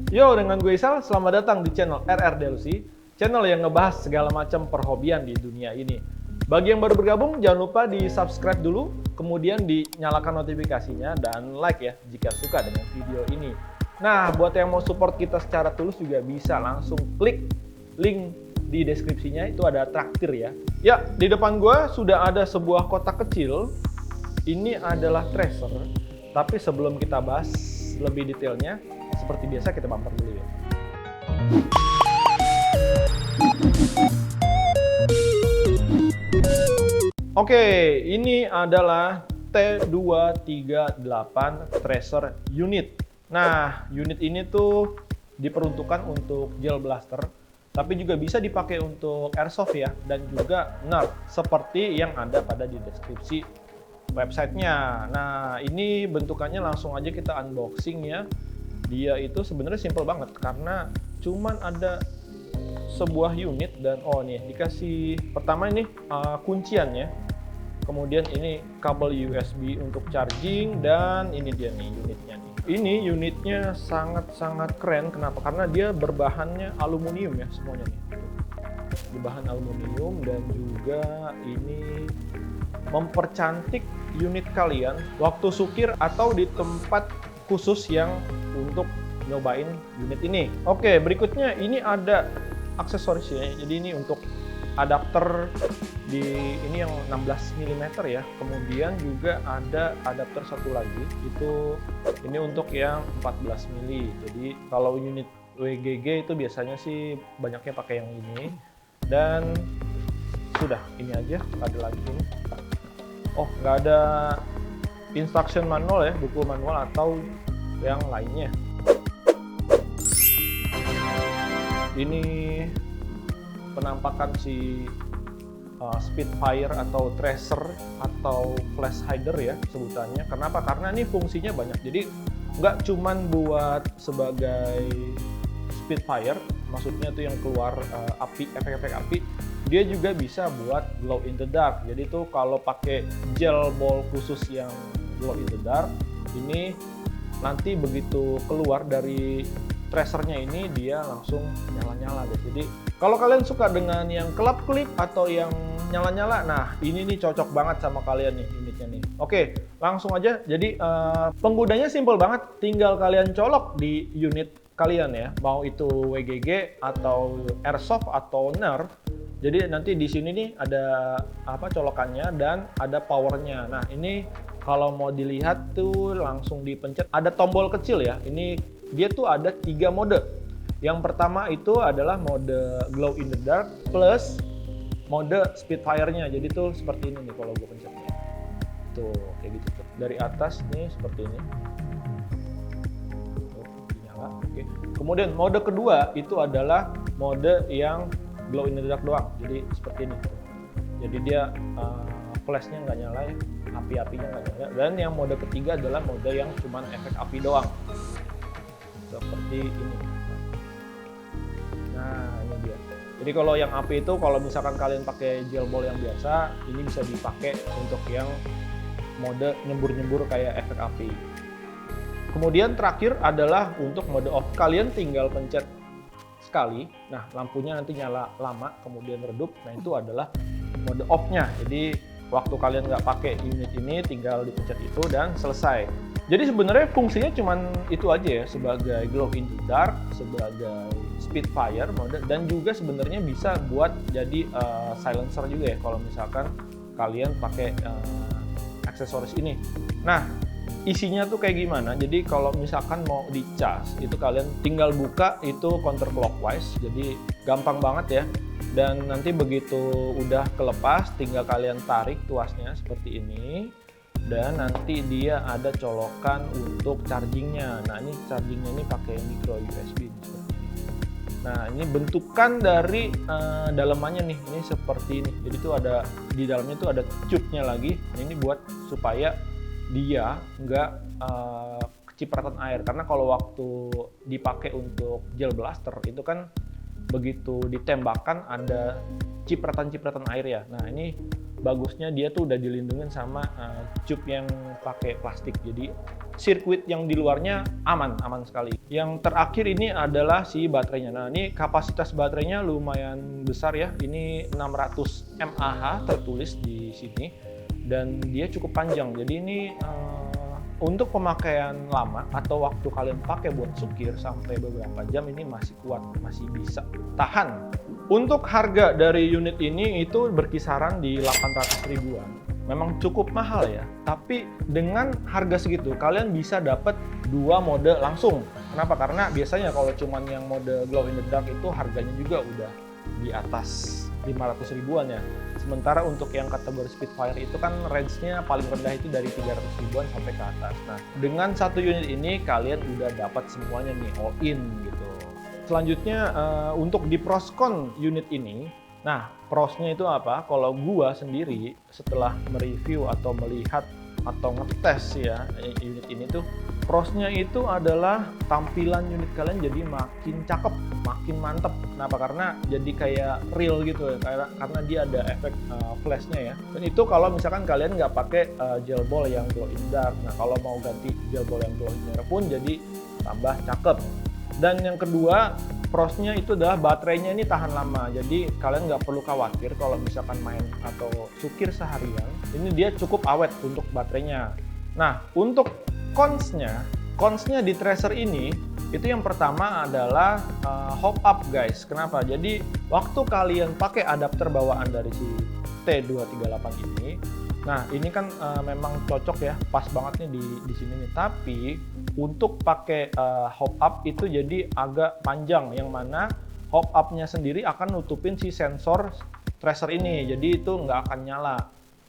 Yo, dengan gue Isal, selamat datang di channel RR Delusi, channel yang ngebahas segala macam perhobian di dunia ini. Bagi yang baru bergabung, jangan lupa di subscribe dulu, kemudian dinyalakan notifikasinya, dan like ya jika suka dengan video ini. Nah, buat yang mau support kita secara tulus juga bisa langsung klik link di deskripsinya, itu ada traktir ya. Ya, di depan gue sudah ada sebuah kotak kecil, ini adalah tracer, tapi sebelum kita bahas lebih detailnya, seperti biasa kita bumper dulu ya. Oke, ini adalah T238 Tracer Unit. Nah, unit ini tuh diperuntukkan untuk gel blaster, tapi juga bisa dipakai untuk airsoft ya, dan juga Nerf, seperti yang ada pada di deskripsi websitenya. Nah, ini bentukannya langsung aja kita unboxing ya. Dia itu sebenarnya simple banget karena cuman ada sebuah unit dan nih dikasih pertama ini kunciannya, kemudian ini kabel USB untuk charging, dan ini dia nih unitnya nih. Ini unitnya sangat-sangat keren. Kenapa? Karena dia berbahannya aluminium ya semuanya nih. Berbahan aluminium, dan juga ini mempercantik unit kalian waktu sukir atau di tempat khusus yang untuk nyobain unit ini. Oke, berikutnya ini ada aksesorisnya. Jadi ini untuk adapter ini yang 16 mm ya. Kemudian juga ada adapter satu lagi, itu ini untuk yang 14 mm. Jadi kalau unit WGG itu biasanya sih banyaknya pakai yang ini. Dan sudah, ini aja, ada lagi ini. Oh, nggak ada instruction manual ya, buku manual atau yang lainnya. Ini penampakan si Spitfire atau tracer atau flash hider ya sebutannya. Kenapa? Karena ini fungsinya banyak. Jadi nggak cuman buat sebagai Spitfire, maksudnya tuh yang keluar api, efek-efek api. Dia juga bisa buat glow in the dark. Jadi tuh kalau pakai gel ball khusus yang glow in the dark, ini nanti begitu keluar dari tracernya ini dia langsung nyala-nyala deh. Jadi kalau kalian suka dengan yang kelap-kelip atau yang nyala-nyala, nah ini nih cocok banget sama kalian nih unitnya nih. Oke, langsung aja. Jadi penggunanya simple banget, tinggal kalian colok di unit kalian ya, mau itu WGG atau airsoft atau Nerf. Jadi nanti di sini nih ada colokannya dan ada powernya. Nah, ini kalau mau dilihat tuh langsung dipencet, ada tombol kecil ya. Ini dia tuh ada 3 mode. Yang pertama itu adalah mode glow in the dark plus mode Spitfire-nya. Jadi tuh seperti ini nih kalau gue pencetnya. Tuh, kayak gitu tuh. Dari atas nih seperti ini. Tuh, dinyala. Oke. Kemudian mode kedua itu adalah mode yang glow in the dark doang. Jadi seperti ini. Jadi dia flashnya nggak nyala ya, api-apinya nggak nyala. Dan yang mode ketiga adalah mode yang cuman efek api doang, seperti ini. Nah, ini dia. Jadi kalau yang api itu, kalau misalkan kalian pakai gel ball yang biasa, ini bisa dipakai untuk yang mode nyembur-nyembur kayak efek api. Kemudian terakhir adalah untuk mode off. Kalian tinggal pencet sekali, nah lampunya nanti nyala lama kemudian redup. Nah, itu adalah mode off-nya. Jadi waktu kalian nggak pakai unit ini, tinggal dipencet itu dan selesai. Jadi sebenarnya fungsinya cuman itu aja ya, sebagai glow in the dark, sebagai Spitfire mode, dan juga sebenarnya bisa buat jadi silencer juga ya kalau misalkan kalian pakai aksesoris ini. Nah, isinya tuh kayak gimana? Jadi kalau misalkan mau dicas, itu kalian tinggal buka itu counterclockwise, jadi gampang banget ya. Dan nanti begitu udah kelepas, tinggal kalian tarik tuasnya seperti ini. Dan nanti dia ada colokan untuk chargingnya. Nah, ini chargingnya ini pakai micro USB seperti ini. Nah, ini bentukan dari dalamannya nih, ini seperti ini. Jadi tuh ada di dalamnya tuh ada tube-nya lagi. Ini buat supaya dia nggak kecipratan air, karena kalau waktu dipakai untuk gel blaster itu kan begitu ditembakkan ada cipratan-cipratan air ya. Nah, ini bagusnya dia tuh udah dilindungin sama tube yang pakai plastik, jadi sirkuit yang di luarnya aman sekali. Yang terakhir ini adalah si baterainya. Nah, ini kapasitas baterainya lumayan besar ya. Ini 600 mAh tertulis di sini dan dia cukup panjang. Jadi ini untuk pemakaian lama atau waktu kalian pakai buat sukir sampai beberapa jam ini masih kuat, masih bisa tahan. Untuk harga dari unit ini itu berkisaran di 800 ribuan. Memang cukup mahal ya, tapi dengan harga segitu kalian bisa dapat 2 mode langsung. Kenapa? Karena biasanya kalau cuman yang mode glow in the dark itu harganya juga udah di atas 500 ribuan ya. Sementara untuk yang kategori Spitfire itu kan range-nya paling rendah itu dari 300 ribuan sampai ke atas. Nah, dengan satu unit ini kalian udah dapat semuanya nih, all in gitu. Selanjutnya untuk di Proscon unit ini, nah prosnya itu apa? Kalau gua sendiri setelah mereview atau melihat atau ngetes ya unit ini tuh, prosnya itu adalah tampilan unit kalian jadi makin cakep, makin mantep. Kenapa? Karena jadi kayak real gitu ya, karena dia ada efek flashnya ya. Dan itu kalau misalkan kalian nggak pakai gel ball yang glow in dark. Nah, kalau mau ganti gel ball yang glow in dark pun jadi tambah cakep. Dan yang kedua, prosnya itu adalah baterainya ini tahan lama. Jadi kalian nggak perlu khawatir kalau misalkan main atau sukir seharian, ini dia cukup awet untuk baterainya. Nah, untuk cons-nya di Tracer ini, itu yang pertama adalah hop up guys. Kenapa? Jadi waktu kalian pakai adapter bawaan dari si T238 ini, nah ini kan memang cocok ya, pas banget nih di sini nih. Tapi untuk pakai hop up itu jadi agak panjang, yang mana hop up-nya sendiri akan nutupin si sensor Tracer ini, jadi itu nggak akan nyala.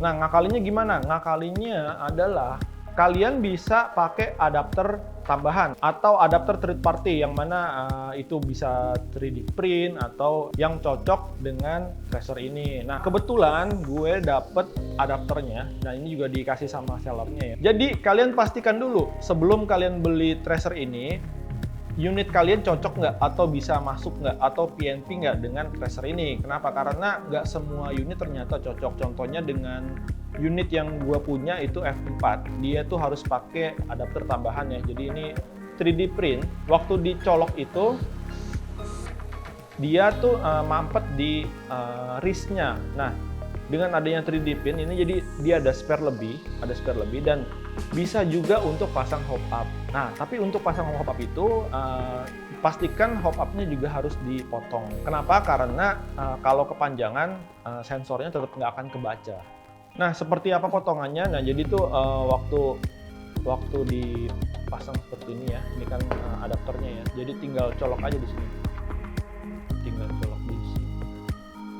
Nah, ngakalinya gimana? Ngakalinya adalah kalian bisa pakai adapter tambahan atau adapter third party yang mana itu bisa 3D print atau yang cocok dengan Tracer ini. Nah, kebetulan gue dapet adapternya. Nah, ini juga dikasih sama sellernya ya. Jadi kalian pastikan dulu sebelum kalian beli Tracer ini, unit kalian cocok nggak atau bisa masuk nggak atau PNP nggak dengan Tracer ini. Kenapa? Karena nggak semua unit ternyata cocok. Contohnya dengan unit yang gue punya itu F4, dia tuh harus pakai adapter tambahan ya. Jadi ini 3D print, waktu dicolok itu dia tuh mampet di wrist-nya. Nah, dengan adanya 3D print ini jadi dia ada spare lebih dan bisa juga untuk pasang hop up. Nah, tapi untuk pasang hop up itu pastikan hop up-nya juga harus dipotong. Kenapa? Karena kalau kepanjangan sensornya tetap nggak akan kebaca. Nah, seperti apa potongannya? Nah, jadi tuh waktu dipasang seperti ini ya. Ini kan adapternya ya. Jadi tinggal colok aja di sini. Tinggal colok di sini.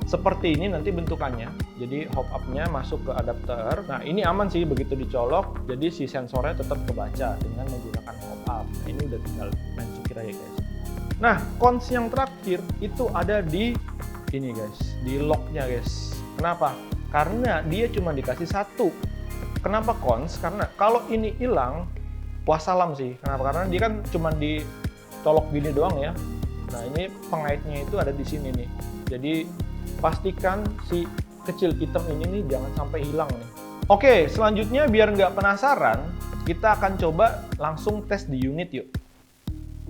Seperti ini nanti bentukannya. Jadi hop up-nya masuk ke adapter. Nah, ini aman sih begitu dicolok. Jadi si sensornya tetap kebaca dengan menggunakan hop up. Nah, ini udah tinggal main sukir aja guys. Nah, cons yang terakhir itu ada di ini guys, di lock-nya guys. Kenapa? Karena dia cuma dikasih satu. Kenapa cons? Karena kalau ini hilang, wassalam sih. Kenapa? Karena dia kan cuma dicolok gini doang ya. Nah, ini pengaitnya itu ada di sini nih. Jadi pastikan si kecil hitam ini nih jangan sampai hilang nih. Oke, selanjutnya biar nggak penasaran, kita akan coba langsung tes di unit yuk.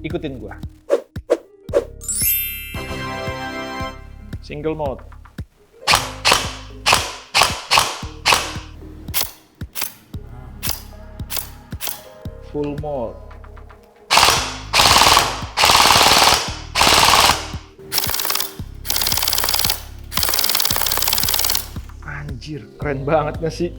Ikutin gua. Single mode. Full mode. Anjir, keren banget gak sih?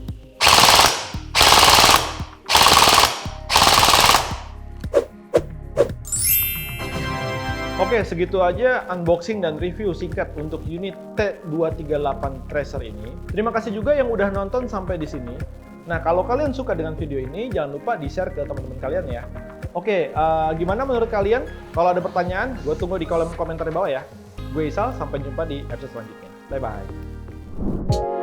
Oke, segitu aja unboxing dan review singkat untuk unit T238 Tracer ini. Terima kasih juga yang udah nonton sampai di sini. Nah, kalau kalian suka dengan video ini, jangan lupa di-share ke teman-teman kalian ya. Oke, gimana menurut kalian? Kalau ada pertanyaan, gue tunggu di kolom komentar di bawah ya. Gue Isal, sampai jumpa di episode selanjutnya. Bye-bye.